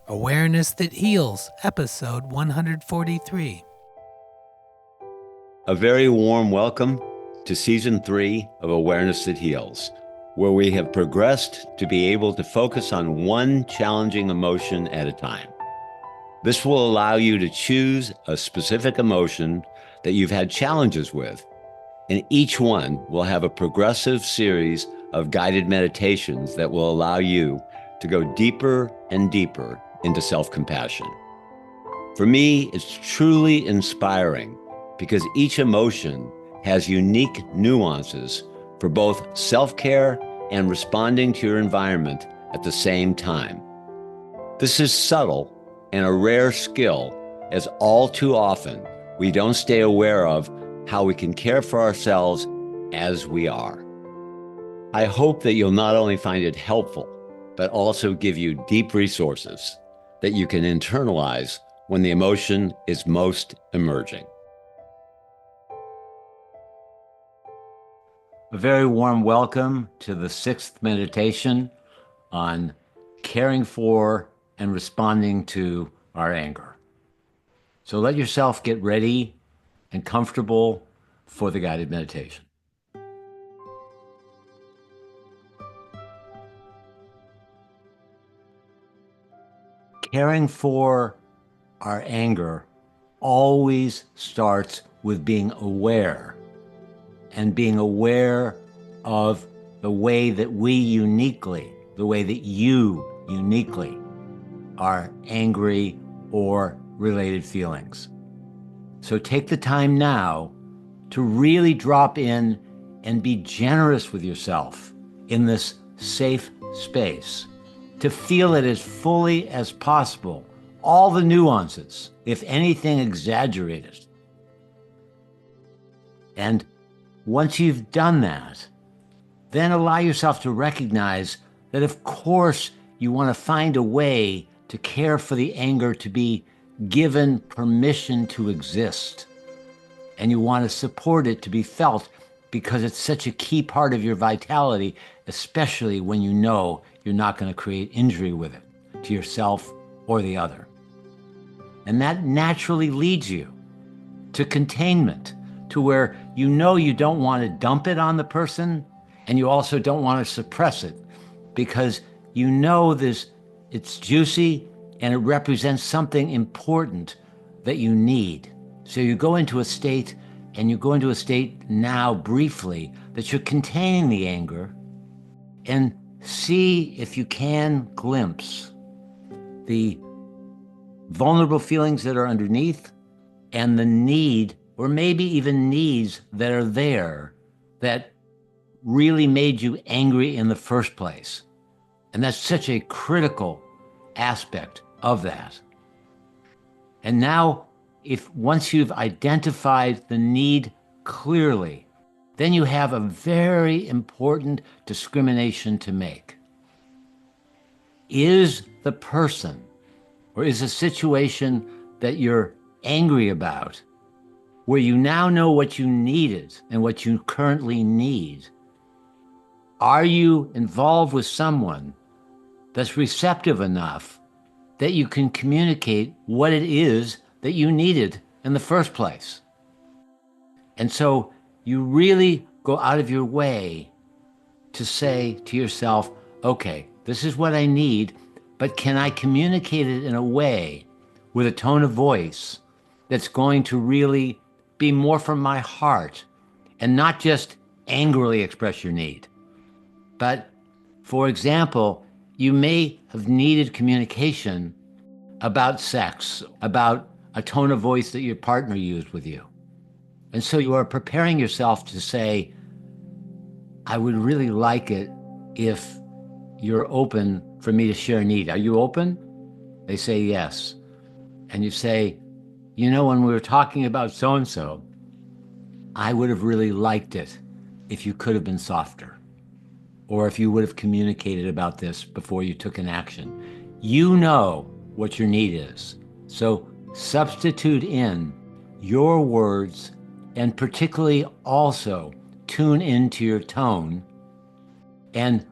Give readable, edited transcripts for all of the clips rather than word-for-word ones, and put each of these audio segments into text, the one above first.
Awareness That Heals, episode 143. A very warm welcome to Season 3 of Awareness That Heals, where we have progressed to be able to focus on one challenging emotion at a time. This will allow you to choose a specific emotion that you've had challenges with, and each one will have a progressive series of guided meditations that will allow you to go deeper and deeper into self-compassion. For me, it's truly inspiring because each emotion has unique nuances for both self-care and responding to your environment at the same time. This is subtle and a rare skill, as all too often we don't stay aware of how we can care for ourselves as we are. I hope that you'll not only find it helpful, but also give you deep resources that you can internalize when the emotion is most emerging. A very warm welcome to the 6th meditation on caring for and responding to our anger. So let yourself get ready and comfortable for the guided meditation. Caring for our anger always starts with being aware, and being aware of the way that we uniquely, the way that you uniquely are angry or related feelings. So take the time now to really drop in and be generous with yourself in this safe space, to feel it as fully as possible, all the nuances, if anything exaggerated. And once you've done that, then allow yourself to recognize that, of course, you want to find a way to care for the anger to be given permission to exist. And you want to support it to be felt because it's such a key part of your vitality, especially when you know you're not going to create injury with it to yourself or the other. And that naturally leads you to containment, to where you know you don't want to dump it on the person, and you also don't want to suppress it because you know it's juicy and it represents something important that you need. So you go into a state, and you go into a state now briefly that you're containing the anger, and see if you can glimpse the vulnerable feelings that are underneath and the need, or maybe even needs that are there that really made you angry in the first place. And that's such a critical aspect of that. And now, once you've identified the need clearly, then you have a very important discrimination to make. Is the person, or is the situation that you're angry about, where you now know what you needed and what you currently need, are you involved with someone that's receptive enough that you can communicate what it is that you needed in the first place? And so you really go out of your way to say to yourself, okay, this is what I need, but can I communicate it in a way with a tone of voice that's going to really be more from my heart and not just angrily express your need? But for example, you may have needed communication about sex, about a tone of voice that your partner used with you. And so you are preparing yourself to say, I would really like it if you're open for me to share a need. Are you open? They say yes. And you say, you know, when we were talking about so-and-so, I would have really liked it if you could have been softer, or if you would have communicated about this before you took an action. You know what your need is. So substitute in your words, and particularly also tune into your tone, and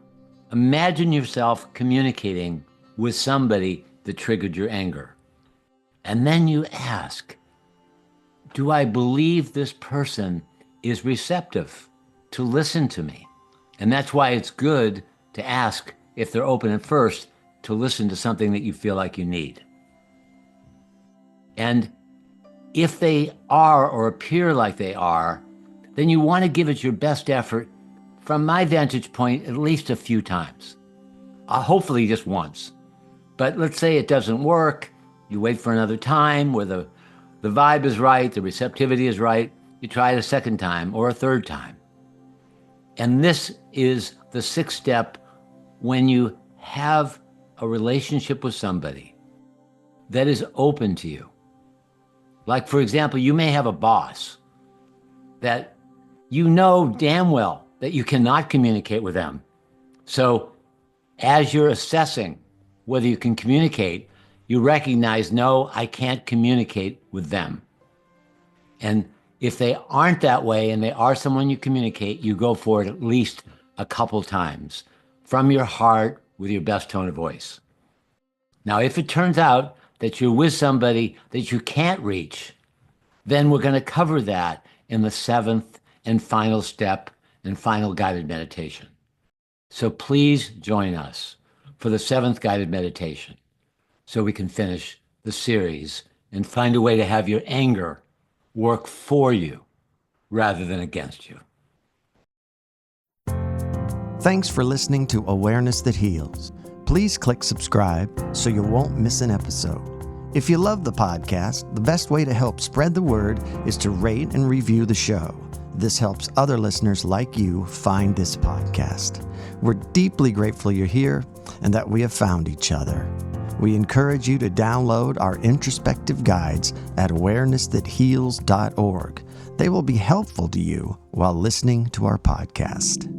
imagine yourself communicating with somebody that triggered your anger. And then you ask, do I believe this person is receptive to listen to me? And that's why it's good to ask if they're open at first to listen to something that you feel like you need. And if they are or appear like they are, then you want to give it your best effort, from my vantage point, at least a few times. Hopefully just once. But let's say it doesn't work. You wait for another time where the vibe is right, the receptivity is right. You try it a second time or a third time. And this is the sixth step when you have a relationship with somebody that is open to you. Like, for example, you may have a boss that you know damn well that you cannot communicate with them. So as you're assessing whether you can communicate, you recognize, no, I can't communicate with them. And if they aren't that way and they are someone you communicate, you go for it at least a couple times from your heart with your best tone of voice. Now, if it turns out that you're with somebody that you can't reach, then we're going to cover that in the seventh and final step and final guided meditation. So please join us for the seventh guided meditation so we can finish the series and find a way to have your anger work for you rather than against you. Thanks for listening to Awareness That Heals. Please click subscribe so you won't miss an episode. If you love the podcast, the best way to help spread the word is to rate and review the show. This helps other listeners like you find this podcast. We're deeply grateful you're here and that we have found each other. We encourage you to download our introspective guides at awareness-that-heals.org. They will be helpful to you while listening to our podcast.